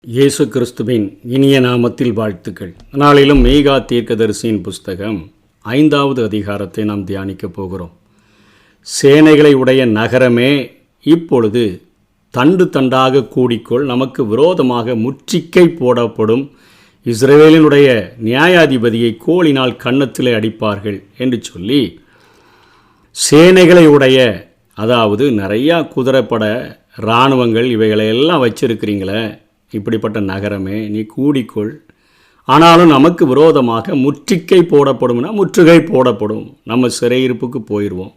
இயேசு கிறிஸ்துவின் இனிய நாமத்தில் வாழ்த்துக்கள். நாளிலும் மீகா தீர்க்கதரிசியின் புஸ்தகம் 5வது அதிகாரத்தை நாம் தியானிக்கப் போகிறோம். சேனைகளை உடைய நகரமே, இப்பொழுது தண்டு தண்டாக கூடிக்கொள், நமக்கு விரோதமாக முற்றிக்கை போடப்படும் இஸ்ரவேலினுடைய நியாயாதிபதியை கோலினால் கன்னத்திலே அடிப்பார்கள் என்று சொல்லி, சேனைகளை உடைய, அதாவது நிறையா குதிரைப்பட இராணுவங்கள் இவைகளையெல்லாம் வச்சிருக்கிறீங்களே, இப்படிப்பட்ட நகரமே நீ கூடிக்கொள், ஆனாலும் நமக்கு விரோதமாக முற்றுகை போடப்படும்னா முற்றுகை போடப்படும், நம்ம சிறையிருப்புக்கு போயிடுவோம்.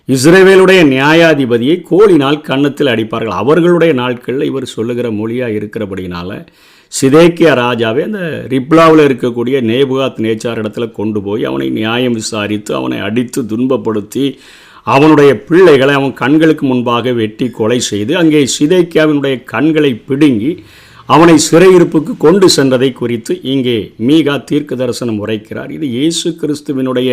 இஸ்ரவேலுடைய நியாயாதிபதியை கோலினால் கன்னத்தில் அடிப்பார்கள். அவர்களுடைய நாட்களில் இவர் சொல்லுகிற மொழியாக இருக்கிறபடினால சிதேக்கியா ராஜாவே அந்த ரிப்லாவில் இருக்கக்கூடிய நேபுகாத் நேச்சார் இடத்துல கொண்டு போய் அவனை நியாயம் விசாரித்து அவனை அடித்து துன்பப்படுத்தி அவனுடைய பிள்ளைகளை அவன் கண்களுக்கு முன்பாக வெட்டி கொலை செய்து அங்கே சிதேக்கியாவினுடைய கண்களை பிடுங்கி அவனை சிறையிருப்புக்கு கொண்டு சென்றதை குறித்து இங்கே மீகா தீர்க்க தரிசனம் உரைக்கிறார். இது இயேசு கிறிஸ்துவினுடைய,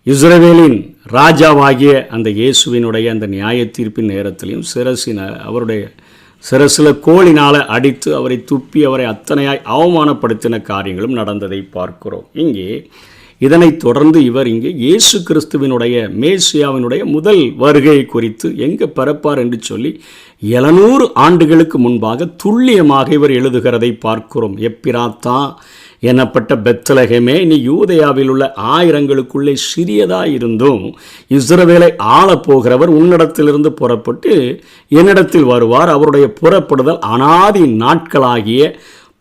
இஸ்ரவேலின் ராஜாவாகிய அந்த இயேசுவினுடைய அந்த நியாய தீர்ப்பின் நேரத்திலையும் அவருடைய சிரசில் கோலினால் அடித்து அவரை துப்பி அவரை அத்தனையாய் அவமானப்படுத்தின காரியங்களும் நடந்ததை பார்க்கிறோம். இங்கே இதனைத் தொடர்ந்து இவர் இங்கே இயேசு கிறிஸ்துவினுடைய மேசியாவினுடைய முதல் வருகை குறித்து எங்கே பிறப்பார் என்று சொல்லி 700 ஆண்டுகளுக்கு முன்பாக துல்லியமாக இவர் எழுதுகிறதை பார்க்கிறோம். எப்பிராத்தா எனப்பட்ட பெத்லகேமே, நீ யூதேயாவில் உள்ள ஆயிரங்களுக்குள்ளே சிறியதாயிருந்தும் இஸ்ரவேலை ஆளப்போகிறவர் உன்னிடத்திலிருந்து புறப்பட்டு என்னிடத்தில் வருவார், அவருடைய புறப்படுதல் அனாதி நாட்களாகிய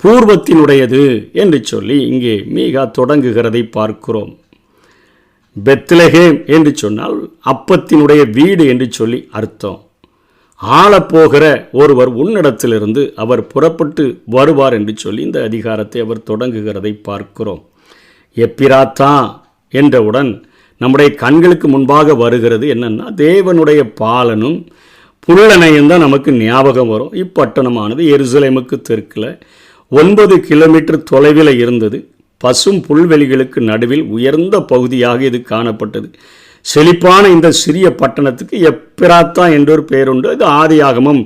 பூர்வத்தினுடையது என்று சொல்லி இங்கே மீகா தொடங்குகிறதை பார்க்கிறோம். பெத்லகேம் என்று சொன்னால் அப்பத்தினுடைய வீடு என்று சொல்லி அர்த்தம். ஆளப்போகிற ஒருவர் உன்னிடத்திலிருந்து அவர் புறப்பட்டு வருவார் என்று சொல்லி இந்த அதிகாரத்தை அவர் தொடங்குகிறதை பார்க்கிறோம். எப்பிராத்தா என்றவுடன் நம்முடைய கண்களுக்கு முன்பாக வருகிறது என்னன்னா, தேவனுடைய பாலனும் புல்லணையும் தான் நமக்கு ஞாபகம் வரும். இப்பட்டணமானது எருசலேமுக்கு தெற்கில் 9 கிலோமீட்டர் தொலைவில் இருந்தது. பசும் புல்வெளிகளுக்கு நடுவில் உயர்ந்த பகுதியாக இது காணப்பட்டது. செழிப்பான இந்த சிறிய பட்டணத்துக்கு எப்பிராத்தா என்றொரு பேருண்டு. இது ஆதியாகமம்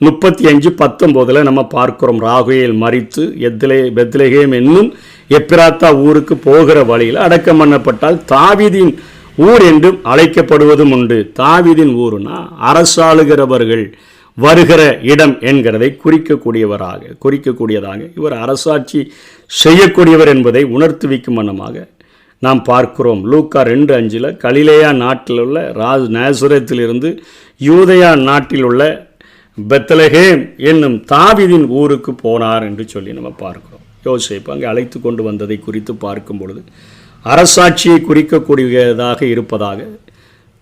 35:19 நம்ம பார்க்கிறோம். ராகுவேல் மரித்து பெத்லகேம் என்னும் எப்பிராத்தா ஊருக்கு போகிற வழியில் அடக்கம் பண்ணப்பட்டால் தாவீதின் ஊர் என்றும் அழைக்கப்படுவதும் உண்டு. தாவீதின் ஊருனா அரசாளுகிறவர்கள் வருகிற இடம் என்கிறதை குறிக்கக்கூடியதாக இவர் அரசாட்சி செய்யக்கூடியவர் என்பதை உணர்த்துவிக்கும் வண்ணமாக நாம் பார்க்கிறோம். லூக்கா 2:5 கலிலேயா நாட்டில் உள்ள நாசரேத்திலிருந்து யூதேயா நாட்டில் உள்ள பெத்லகேம் என்னும் தாவீதின் ஊருக்கு போனார் என்று சொல்லி நம்ம பார்க்கிறோம். யோசேப்பு அங்கே அழைத்து கொண்டு வந்ததை குறித்து பார்க்கும் பொழுது அரசாட்சியை குறிக்கக்கூடியதாக இருப்பதாக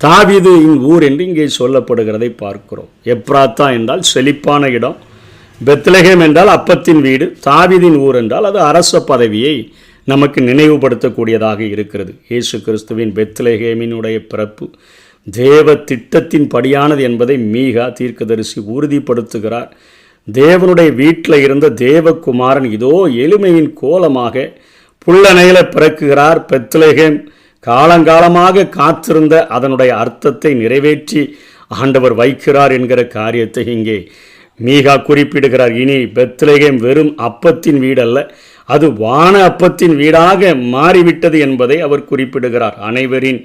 தாவீதின் ஊர் என்று இங்கே சொல்லப்படுகிறதை பார்க்கிறோம். எப்ராத்தா என்றால் செழிப்பான இடம், பெத்லகேம் என்றால் அப்பத்தின் வீடு, தாவீதின் ஊர் என்றால் அது அரச பதவியை நமக்கு நினைவுபடுத்தக்கூடியதாக இருக்கிறது. இயேசு கிறிஸ்துவின் பெத்லகேமினுடைய பிறப்பு தேவ திட்டத்தின் படியானது என்பதை மீகா தீர்க்கதரிசி உறுதிப்படுத்துகிறார். தேவனுடைய வீட்டில் இருந்த தேவகுமாரன் இதோ எளிமையின் கோலமாக புல்லணையில பிறக்குகிறார். பெத்லகேம் காலங்காலமாக காத்திருந்த அதனுடைய அர்த்தத்தை நிறைவேற்றி ஆண்டவர் வைக்கிறார் என்கிற காரியத்தை இங்கே மீகா குறிப்பிடுகிறார். இனி பெத்லகேம் வெறும் அப்பத்தின் வீடல்ல, அது வான அப்பத்தின் வீடாக மாறிவிட்டது என்பதை அவர் குறிப்பிடுகிறார். அனைவரின்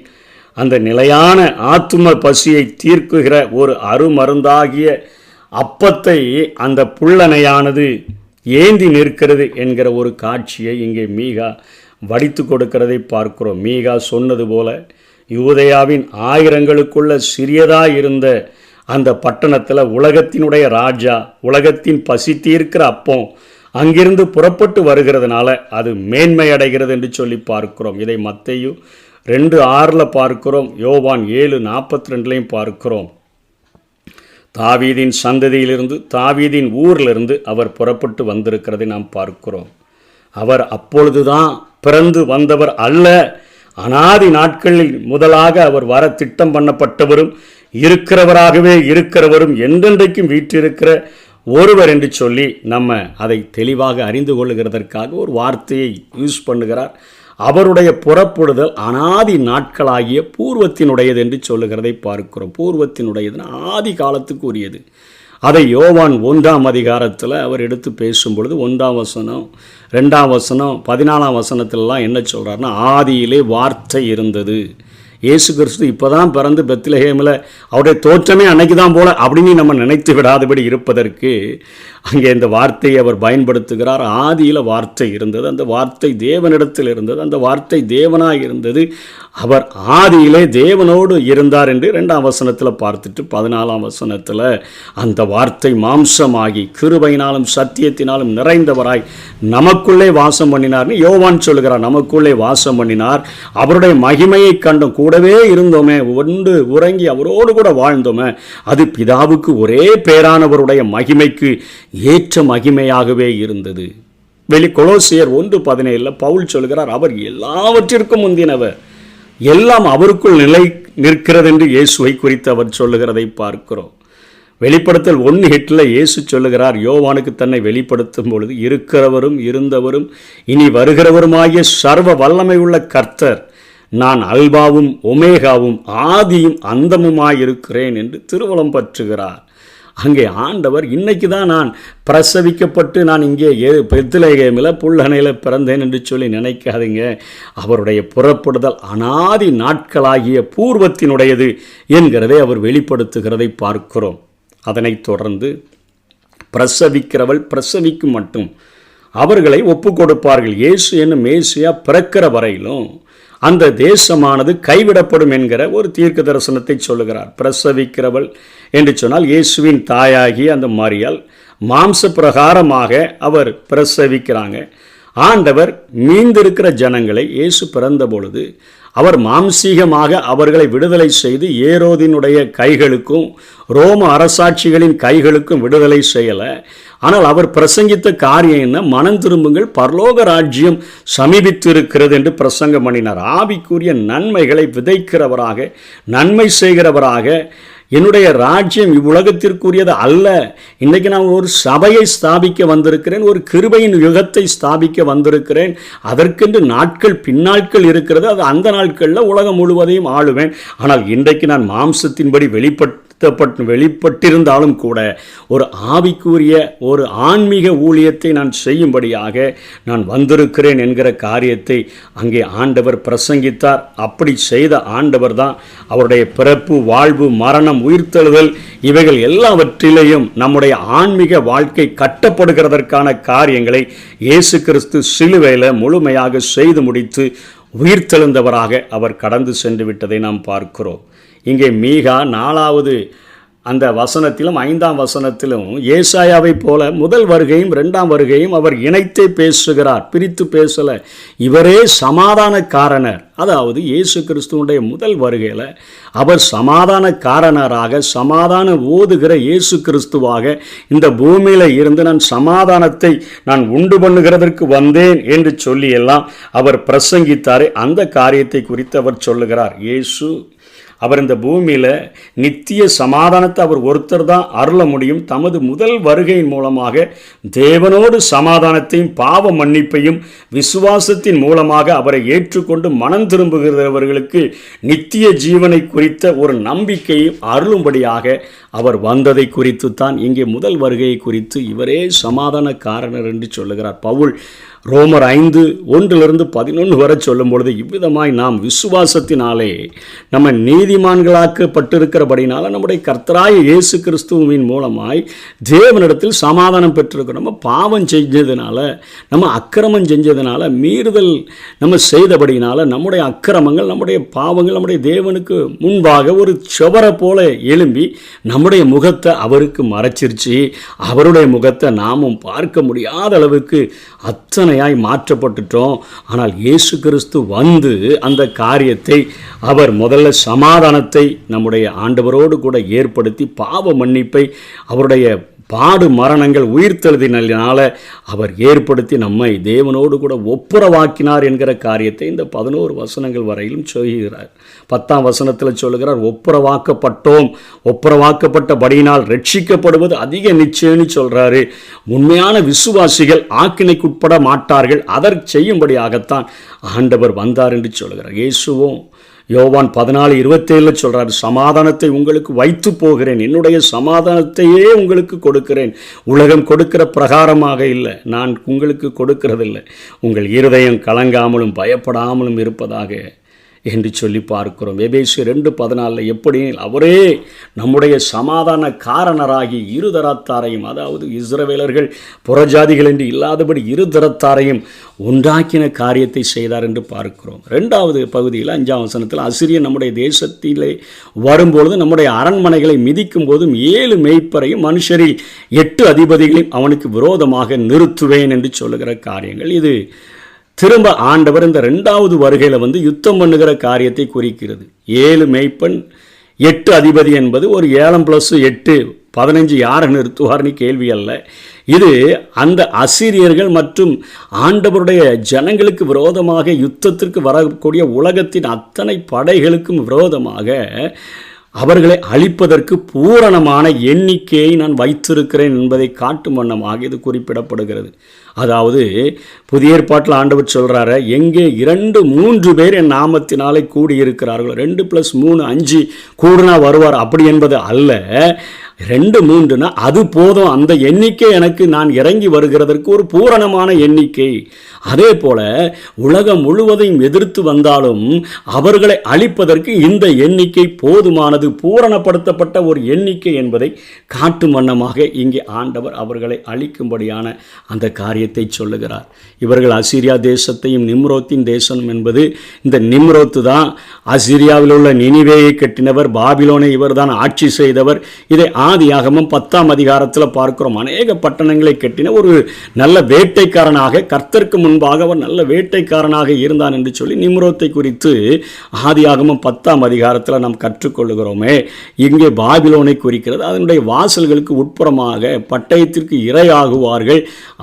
அந்த நிலையான ஆத்தும பசியை தீர்க்குகிற ஒரு அருமருந்தாகிய அப்பத்தை அந்த புல்லணையானது ஏந்தி நிற்கிறது என்கிற ஒரு காட்சியை இங்கே மீகா வடித்து கொடுக்கிறதை பார்க்கிறோம். மீகா சொன்னது போல யூதேயாவின் ஆயிரங்களுக்குள்ள சிறியதாக இருந்த அந்த பட்டணத்தில் உலகத்தினுடைய ராஜா, உலகத்தின் பசி தீர்க்கிற அப்பம் அங்கிருந்து புறப்பட்டு வருகிறதுனால அது மேன்மை அடைகிறது என்று சொல்லி பார்க்கிறோம். இதை மத்தேயு 2:6 பார்க்கிறோம், யோவான் 7:42 பார்க்கிறோம். தாவீதின் சந்ததியிலிருந்து, தாவீதின் ஊரிலிருந்து அவர் புறப்பட்டு வந்திருக்கிறதை நாம் பார்க்கிறோம். அவர் அப்பொழுதுதான் பிறந்து வந்தவர் அல்ல, அனாதி நாட்களில் முதலாக அவர் வர திட்டம் பண்ணப்பட்டவரும் இருக்கிறவராகவே இருக்கிறவரும் என்றென்றைக்கும் வீற்றிருக்கிற ஒருவர் என்று சொல்லி நம்ம அதை தெளிவாக அறிந்து கொள்ளுகிறதற்காக ஒரு வார்த்தையை யூஸ் பண்ணுகிறார். அவருடைய புறப்படுதல் அனாதி நாட்களாகிய பூர்வத்தினுடையது என்று சொல்லுகிறதை பார்க்கிறோம். பூர்வத்தினுடையதுன்னா ஆதி காலத்துக்கு உரியது. அதை யோவான் 1ஆம் அதிகாரத்தில் அவர் எடுத்து பேசும்பொழுது 1ஆம் வசனம் 2ஆம் வசனம் 14ஆம் வசனத்திலலாம் என்ன சொல்கிறாருன்னா, ஆதியிலே வார்த்தை இருந்தது. இயேசு கிறிஸ்து இப்போ தான் பிறந்து பெத்லஹேமில் அவருடைய தோற்றமே அன்னைக்கு தான் போல அப்படின்னு நம்ம நினைத்து விடாதபடி இருப்பதற்கு அங்கே இந்த வார்த்தையை அவர் பயன்படுத்துகிறார். ஆதியில் வார்த்தை இருந்தது, அந்த வார்த்தை தேவனிடத்தில் இருந்தது, அந்த வார்த்தை தேவனாக இருந்தது, அவர் ஆதியிலே தேவனோடு இருந்தார் என்று 2ஆம் வசனத்தில் பார்த்துட்டு 14ஆம் வசனத்தில் அந்த வார்த்தை மாம்சமாகி கிருபையினாலும் சத்தியத்தினாலும் நிறைந்தவராய் நமக்குள்ளே வாசம் பண்ணினார்னு யோவான் சொல்கிறார். நமக்குள்ளே வாசம் பண்ணினார், அவருடைய மகிமையை கண்டும் கூடவே இருந்தோமே, ஒன்று உறங்கி அவரோடு கூட வாழ்ந்தோமே, அது பிதாவுக்கு ஒரே பேரானவருடைய மகிமைக்கு ஏற்ற மகிமையாகவே இருந்தது. கொலோசியர் 1:17 பவுல் சொல்கிறார், அவர் எல்லாவற்றிற்கும் முந்தினவர், எல்லாம் அவருக்குள் நிலை நிற்கிறது என்று இயேசுவை குறித்து அவர் சொல்லுகிறதை பார்க்கிறோம். வெளிப்படுத்தல் 1:8 இயேசு சொல்லுகிறார், யோவானுக்கு தன்னை வெளிப்படுத்தும் பொழுது, இருக்கிறவரும் இருந்தவரும் இனி வருகிறவருமாகிய சர்வ வல்லமை உள்ள கர்த்தர், நான் அல்பாவும் ஒமேகாவும் ஆதியும் அந்தமுமாயிருக்கிறேன் என்று திருவலம் பற்றுகிறார். அங்கே ஆண்டவர் இன்னைக்கு தான் நான் பிரசவிக்கப்பட்டு நான் இங்கே பெத்லகேமில் புல்லணையில் பிறந்தேன் என்று சொல்லி நினைக்காதீங்க. அவருடைய புறப்படுதல் அனாதி நாட்களாகிய பூர்வத்தினுடையது என்கிறதை அவர் வெளிப்படுத்துகிறதை பார்க்கிறோம். அதனைத் தொடர்ந்து பிரசவிக்கிறவள் பிரசவிக்கும் மட்டும் அவர்களை ஒப்பு கொடுப்பார்கள். இயேசு என்னும் மேசியா பிறக்கிற வரையிலும் அந்த தேசமானது கைவிடப்படும் என்கிற ஒரு தீர்க்க தரிசனத்தை சொல்லுகிறார். பிரசவிக்கிறவள் என்று சொன்னால் இயேசுவின் தாயாகி அந்த மரியாள் மாம்ச பிரகாரமாக அவர் பிரசவிக்கிறாங்க. ஆண்டவர் மீந்திருக்கிற ஜனங்களை இயேசு பிறந்த பொழுது அவர் மாம்சீகமாக அவர்களை விடுதலை செய்து ஏரோதினுடைய கைகளுக்கும் ரோம அரசாட்சிகளின் கைகளுக்கும் விடுதலை செய்யலை. ஆனால் அவர் பிரசங்கித்த காரியம் என்ன? மனம் திரும்புங்கள், பரலோக ராஜ்யம் சமீபித்து இருக்கிறது என்று பிரசங்கம் பண்ணினார். ஆவிக்குரிய நன்மைகளை விதைக்கிறவராக, நன்மை செய்கிறவராக, என்னுடைய ராஜ்யம் இவ்வுலகத்திற்குரியது அல்ல, இன்றைக்கு நான் ஒரு சபையை ஸ்தாபிக்க வந்திருக்கிறேன், ஒரு கிருபையின் யுகத்தை ஸ்தாபிக்க வந்திருக்கிறேன், அதற்கென்று நாட்கள் பின்னாட்கள் இருக்கிறது, அது அந்த நாட்களில் உலகம் முழுவதையும் ஆளுவேன். ஆனால் இன்றைக்கு நான் மாம்சத்தின்படி வெளிப்பட்டிருந்தாலும் கூட ஒரு ஆவிக்குரிய ஒரு ஆன்மீக ஊழியத்தை நான் செய்யும்படியாக நான் வந்திருக்கிறேன் என்கிற காரியத்தை அங்கே ஆண்டவர் பிரசங்கித்தார். அப்படி செய்த ஆண்டவர் தான் அவருடைய பிறப்பு, வாழ்வு, மரணம், உயிர்த்தெழுதல் இவைகள் எல்லாவற்றிலேயும் நம்முடைய ஆன்மீக வாழ்க்கை கட்டப்படுகிறதற்கான காரியங்களை இயேசு கிறிஸ்து சிலுவையில் முழுமையாக செய்து முடித்து உயிர்த்தெழுந்தவராக அவர் கடந்து சென்று விட்டதை நாம் பார்க்கிறோம். இங்கே மீகா 4வது அந்த வசனத்திலும் 5ஆம் வசனத்திலும் ஏசாயாவை போல முதல் வருகையும் 2ஆம் வருகையும் அவர் இணைத்தே பேசுகிறார், பிரித்து பேசலை. இவரே சமாதானக்காரனர். அதாவது இயேசு கிறிஸ்துவனுடைய முதல் வருகையில் அவர் சமாதானக்காரனராக, சமாதான ஓதுகிற இயேசு கிறிஸ்துவாக இந்த பூமியில் இருந்து நான் சமாதானத்தை நான் உண்டு பண்ணுகிறதற்கு வந்தேன் என்று சொல்லி எல்லாம் அவர் பிரசங்கித்தாரே, அந்த காரியத்தை குறித்து அவர் சொல்லுகிறார். இயேசு அவர் இந்த பூமியில் நித்திய சமாதானத்தை அவர் ஒருத்தர் தான் அருள முடியும். தமது முதல் வருகையின் மூலமாக தேவனோடு சமாதானத்தையும் பாவ மன்னிப்பையும் விசுவாசத்தின் மூலமாக அவரை ஏற்றுக்கொண்டு மனம் திரும்புகிறவர்களுக்கு நித்திய ஜீவனை குறித்த ஒரு நம்பிக்கையும் அருளும்படியாக அவர் வந்ததை குறித்து தான் இங்கே முதல் வருகையை குறித்து இவரே சமாதானக்காரனர் என்று சொல்லுகிறார். பவுல் ரோமர் 5:1-11 வரை சொல்லும் பொழுது இவ்விதமாய் நாம் விசுவாசத்தினாலே நம்ம நீதிமான்களாக்கப்பட்டிருக்கிறபடினால நம்முடைய கர்த்தராய இயேசு கிறிஸ்துவின் மூலமாய் தேவனிடத்தில் சமாதானம் பெற்றிருக்கிறோம். நம்ம பாவம் செஞ்சதுனால, நம்ம அக்கிரமம் செஞ்சதுனால, மீறுதல் நம்ம செய்தபடினால நம்முடைய அக்கிரமங்கள், நம்முடைய பாவங்கள் நம்முடைய தேவனுக்கு முன்பாக ஒரு சுவரை போல எழும்பி நம்முடைய முகத்தை அவருக்கு மறைச்சிருச்சு. அவருடைய முகத்தை நாமும் பார்க்க முடியாத அளவுக்கு அத்தனையாய் மாற்றப்பட்டுட்டோம். ஆனால் இயேசு கிறிஸ்து வந்து அந்த காரியத்தை அவர் முதல்ல சமாதானத்தை நம்முடைய ஆண்டவரோடு கூட ஏற்படுத்தி பாவ மன்னிப்பை அவருடைய பாடு மரணங்கள் உயிர்த்தெழுதினால அவர் ஏற்படுத்தி நம்மை தேவனோடு கூட ஒப்புரவாக்கினார் என்கிற காரியத்தை இந்த 11 வசனங்கள் வரையிலும் சொல்கிறார். 10ஆம் வசனத்தில் சொல்லுகிறார், ஒப்புரவாக்கப்பட்டோம், ஒப்புரவாக்கப்பட்டபடியினால் ரட்சிக்கப்படுவது அதிக நிச்சயம்னு சொல்கிறாரு. உண்மையான விசுவாசிகள் ஆக்கினைக்குட்பட மாட்டார்கள், அதற்கு செய்யும்படியாகத்தான் ஆண்டவர் வந்தார் என்று சொல்கிறார். இயேசுவும் யோவான் 14:27 சொல்கிறார், சமாதானத்தை உங்களுக்கு வைத்து போகிறேன், என்னுடைய சமாதானத்தையே உங்களுக்கு கொடுக்கிறேன், உலகம் கொடுக்கிற பிரகாரமாக இல்லை, நான் உங்களுக்கு கொடுக்கிறதில்லை, உங்கள் இருதயம் கலங்காமலும் பயப்படாமலும் இருப்பதாக என்று சொல்லி பார்க்கிறோம். எபேசியர் 2:14 எப்படி அவரே நம்முடைய சமாதான காரணராகி இருதரத்தாரையும், அதாவது இஸ்ரவேலர்கள் புறஜாதிகள் என்று இல்லாதபடி இருதரத்தாரையும் ஒன்றாக்கின காரியத்தை செய்தார் என்று பார்க்கிறோம். 2வது பகுதியில் 5ஆம் வசனத்தில் அசிரியன் நம்முடைய தேசத்திலே வரும்பொழுது நம்முடைய அரண்மனைகளை மிதிக்கும் போதும் 7 மேய்ப்பரையும் மனுஷரில் 8 அதிபதிகளையும் அவனுக்கு விரோதமாக நிறுத்துவேன் என்று சொல்லுகிற காரியங்கள். இது திரும்ப ஆண்டவர் இந்த 2வது வருகையில் யுத்தம் பண்ணுகிற காரியத்தை குறிக்கிறது. 7 மேய்ப்பன் 8 அதிபதி என்பது ஒரு 7+8 15 யாரை நிறுத்துவார்னு கேள்வி அல்ல. இது அந்த அசீரியர்கள் மற்றும் ஆண்டவருடைய ஜனங்களுக்கு விரோதமாக யுத்தத்திற்கு வரக்கூடிய உலகத்தின் அத்தனை படைகளுக்கும் விரோதமாக அவர்களை அழிப்பதற்கு பூரணமான எண்ணிக்கையை நான் வைத்திருக்கிறேன் என்பதை காட்டும் வண்ணமாக இது குறிப்பிடப்படுகிறது. அதாவது புதிய ஏற்பாட்டில் ஆண்டவர் சொல்கிறாரு, எங்கே 2-3 பேர் என் நாமத்தினாலே கூடியிருக்கிறார்களோ, 2+3 5 கூடுனா வருவார் அப்படி என்பது அல்ல. 2-3னா அது போதும், அந்த எண்ணிக்கை எனக்கு நான் இறங்கி வருகிறதற்கு ஒரு பூரணமான எண்ணிக்கை. அதே போல உலகம் முழுவதையும் எதிர்த்து வந்தாலும் அவர்களை அழிப்பதற்கு இந்த எண்ணிக்கை போதுமானது, பூரணப்படுத்தப்பட்ட ஒரு எண்ணிக்கை என்பதை காட்டும் வண்ணமாக இங்கே ஆண்டவர் அவர்களை அழிக்கும்படியான அந்த காரியத்தை சொல்லுகிறார். இவர்கள் அசீரியா தேசத்தையும் நிம்ரோத்தின் தேசம் என்பது இந்த நிம்ரோத்து தான் அசீரியாவில் உள்ள நினிவேயை கட்டினவர், பாபிலோனை இவர் தான் ஆட்சி செய்தவர். இதை ஆதியாகமம் 10ஆம் அதிகாரத்தில் பார்க்கிறோம். அநேக பட்டணங்களை கட்டின ஒரு நல்ல வேட்டைக்காரனாக, கர்த்தருக்கு முன்பாக அவர் நல்ல வேட்டைக்காரனாக இருந்தான் என்று சொல்லி நிம்ரோத்தை குறித்து ஆதியாகமம் 10ஆம் அதிகாரத்தில் நாம் கற்றுக்கொள்ளுகிறோமே. இங்கே பாபிலோனை குறிக்கிறது. அதனுடைய வாசல்களுக்கு உட்புறமாக பட்டயத்திற்கு இரையாகுவார்கள்.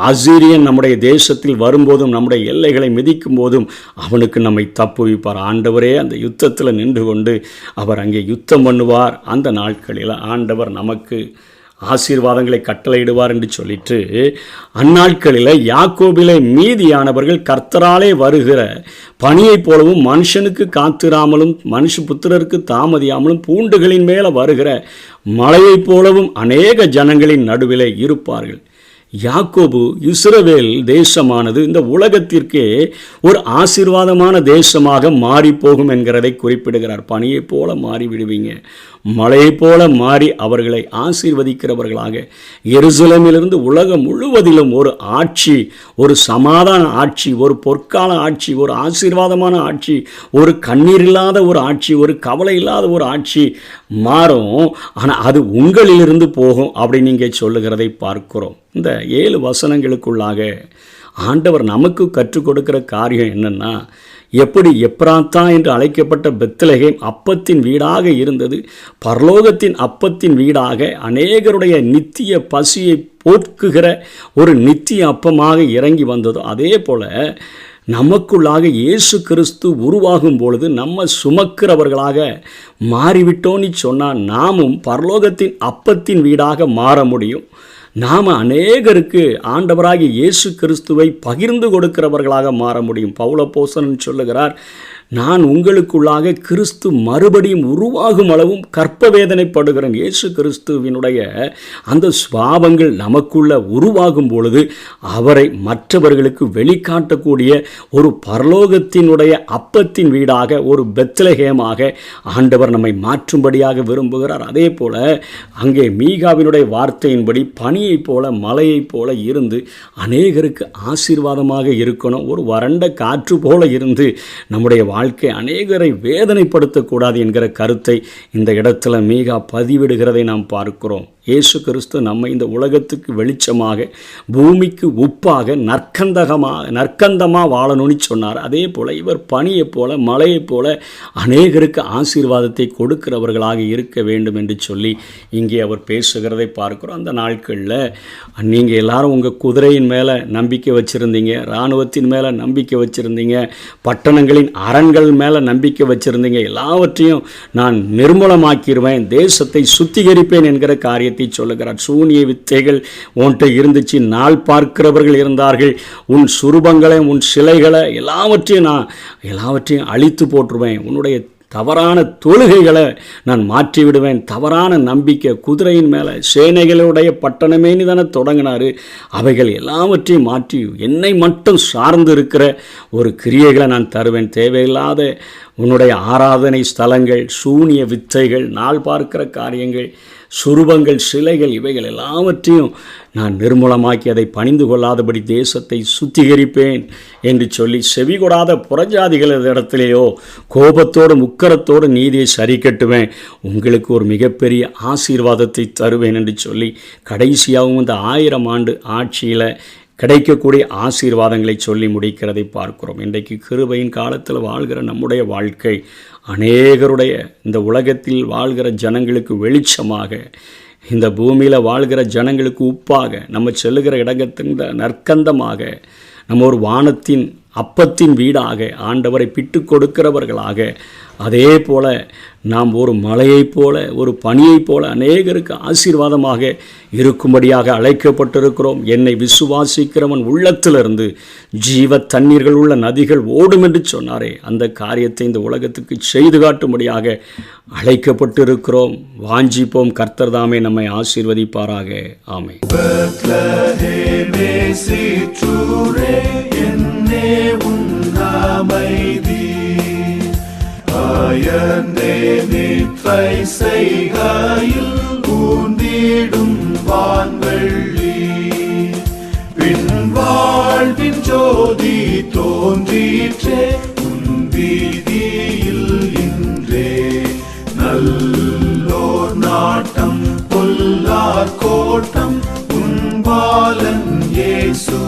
அசீரியன் நம்முடைய தேசத்தில் வரும்போதும் நம்முடைய எல்லைகளை மிதிக்கும் போதும் அவனுக்கு நம்மை தப்புவிப்பார். ஆண்டவரே அந்த யுத்தத்தில் நின்று கொண்டு அவர் அங்கே யுத்தம் பண்ணுவார். அந்த நாட்களில் ஆண்டவர் நமக்கு ஆசீர்வாதங்களை கட்டளையிடுவார் என்று சொல்லிட்டு, அந்நாட்களில் யாக்கோபிலே மீதியானவர்கள் கர்த்தராலே வருகிற பனியைப் போலவும் மனுஷனுக்கு காத்திராமலும் மனுஷபுத்திரருக்கு தாமதியாமலும் பூண்டுகளின் மேலே வருகிற மழையைப் போலவும் அநேக ஜனங்களின் நடுவிலே இருப்பார்கள். யாக்கோபு இஸ்ரவேல் தேசமானது இந்த உலகத்திற்கே ஒரு ஆசீர்வாதமான தேசமாக மாறிப்போகும் என்கிறதை குறிப்பிடுகிறார். பனியை போல மாறிவிடுவீங்க, மழையை போல மாறி அவர்களை ஆசீர்வதிக்கிறவர்களாக எருசலேமிலிருந்து உலகம் முழுவதிலும் ஒரு ஆட்சி, ஒரு சமாதான ஆட்சி, ஒரு பொற்கால ஆட்சி, ஒரு ஆசீர்வாதமான ஆட்சி, ஒரு கண்ணீர் இல்லாத ஒரு ஆட்சி, ஒரு கவலை இல்லாத ஒரு ஆட்சி மாறும். ஆனால் அது உங்களிலிருந்து போகும் அப்படி நீங்கள் சொல்லுகிறதை பார்க்கிறோம். இந்த 7 வசனங்களுக்குள்ளாக ஆண்டவர் நமக்கு கற்றுக் கொடுக்கிற காரியம் என்னென்னா, எப்படி எப்ராத்தா என்று அழைக்கப்பட்ட பெத்லகேம் அப்பத்தின் வீடாக இருந்தது, பரலோகத்தின் அப்பத்தின் வீடாக அநேகருடைய நித்திய பசியை போக்குகிற ஒரு நித்திய அப்பமாக இறங்கி வந்ததோ, அதே போல் நமக்குள்ளாக இயேசு கிறிஸ்து உருவாகும் பொழுது நம்ம சுமக்கிறவர்களாக மாறிவிட்டோன்னு சொன்னால் நாமும் பரலோகத்தின் அப்பத்தின் வீடாக மாற முடியும். நாம் அநேகருக்கு ஆண்டவராகிய இயேசு கிறிஸ்துவை பகிர்ந்து கொடுக்கிறவர்களாக மாற முடியும். பவுல் அப்போஸ்தலன் சொல்லுகிறார், நான் உங்களுக்குள்ளாக கிறிஸ்து மறுபடியும் உருவாகும் அளவும் கற்ப வேதனைப்படுகிறேன். இயேசு கிறிஸ்துவினுடைய அந்த சுபாவங்கள் நமக்குள்ள உருவாகும் பொழுது அவரை மற்றவர்களுக்கு வெளிக்காட்டக்கூடிய ஒரு பரலோகத்தினுடைய அப்பத்தின் வீடாக, ஒரு பெத்லகேமாக ஆண்டவர் நம்மை மாற்றும்படியாக விரும்புகிறார். அதே போல் அங்கே மீகாவினுடைய வார்த்தையின்படி பனியைப் போல மலையைப் போல இருந்து அநேகருக்கு ஆசீர்வாதமாக இருக்கணும். ஒரு வறண்ட காற்று போல இருந்து நம்முடைய வாழ்க்கை அநேகரை வேதனைப்படுத்தக்கூடாது என்கிற கருத்தை இந்த இடத்துல மீகா பதிவிடுகிறதை நாம் பார்க்கிறோம். இயேசு கிறிஸ்து நம்மை இந்த உலகத்துக்கு வெளிச்சமாக, பூமிக்கு உப்பாக, நற்கந்தமாக வாழணும்னு சொன்னார். அதே போல் இவர் பனியைப் போல மலையைப் போல அநேகருக்கு ஆசீர்வாதத்தை கொடுக்கிறவர்களாக இருக்க வேண்டும் என்று சொல்லி இங்கே அவர் பேசுகிறதை பார்க்கிறோம். அந்த நாட்களில் நீங்கள் எல்லாரும் உங்கள் குதிரையின் மேலே நம்பிக்கை வச்சுருந்தீங்க, இராணுவத்தின் மேலே நம்பிக்கை வச்சுருந்தீங்க, பட்டணங்களின் அரண்கள் மேலே நம்பிக்கை வச்சுருந்தீங்க. எல்லாவற்றையும் நான் நிர்மூலமாக்கிடுவேன், தேசத்தை சுத்திகரிப்பேன் என்கிற காரியத்தை சொல்லுகிறார். சூனிய வித்தைகள் உன்கிட்ட இருந்துச்சு, நாள் பார்க்கிறவர்கள் இருந்தார்கள், உன் சுரூபங்களை, உன் சிலைகளை எல்லாவற்றையும் அழித்து போட்டுருவேன், உன்னுடைய தவறான தொழுகைகளை நான் மாற்றி விடுவேன். தவறான நம்பிக்கை, குதிரையின் மேலே சேனைகளுடைய பட்டணமே தானே தொடங்கினார். அவைகள் எல்லாவற்றையும் மாற்றி என்னை மட்டும் சார்ந்து இருக்கிற ஒரு கிரியைகளை நான் தருவேன். தேவையில்லாத உன்னுடைய ஆராதனை ஸ்தலங்கள், சூனிய வித்தைகள், நாள் பார்க்கிற காரியங்கள், சுரூபங்கள், சிலைகள், இவைகள் எல்லாவற்றையும் நான் நிர்மூலமாக்கி அதை பணிந்து கொள்ளாதபடி தேசத்தை சுத்திகரிப்பேன் என்று சொல்லி, செவி கொடாத புறஜாதிகள் இடத்திலேயோ கோபத்தோடு முக்கரத்தோடு நீதியை சரி கட்டுவேன், உங்களுக்கு ஒரு மிகப்பெரிய ஆசீர்வாதத்தை தருவேன் என்று சொல்லி, கடைசியாகவும் இந்த 1000 ஆண்டு ஆட்சியில் கிடைக்கக்கூடிய ஆசீர்வாதங்களை சொல்லி முடிக்கிறதை பார்க்கிறோம். இன்றைக்கு கிருபையின் காலத்தில் வாழ்கிற நம்முடைய வாழ்க்கை அநேகருடைய, இந்த உலகத்தில் வாழ்கிற ஜனங்களுக்கு வெளிச்சமாக, இந்த பூமியில் வாழ்கிற ஜனங்களுக்கு உப்பாக, நம்ம செல்லுகிற இடத்தின் நற்கந்தமாக, நம்ம ஒரு வானத்தின் அப்பத்தின் வீடாக ஆண்டவரை பிட்டு கொடுக்கிறவர்களாக, அதே போல நாம் ஒரு மலையைப் போல, ஒரு பனியைப் போல அநேகருக்கு ஆசீர்வாதமாக இருக்கும்படியாக அழைக்கப்பட்டிருக்கிறோம். என்னை விசுவாசிக்கிறவன் உள்ளத்திலிருந்து ஜீவ தண்ணீர்கள் உள்ள நதிகள் ஓடும் என்று சொன்னாரே, அந்த காரியத்தை இந்த உலகத்துக்கு செய்து காட்டும்படியாக அழைக்கப்பட்டிருக்கிறோம். வாஞ்சிப்போம். கர்த்தர் தாமே நம்மை ஆசீர்வதிப்பாராக. ஆமென். செய்கையில் ஊந்திடும் வான்வெள்ளி பின் வாழ்வின் ஜோதி தோன்றிற்றே உன் வீதியில் இன்றே. நல்லோர் நாட்டம் பொல்லார் கோட்டம் உன் பாலன் இயேசு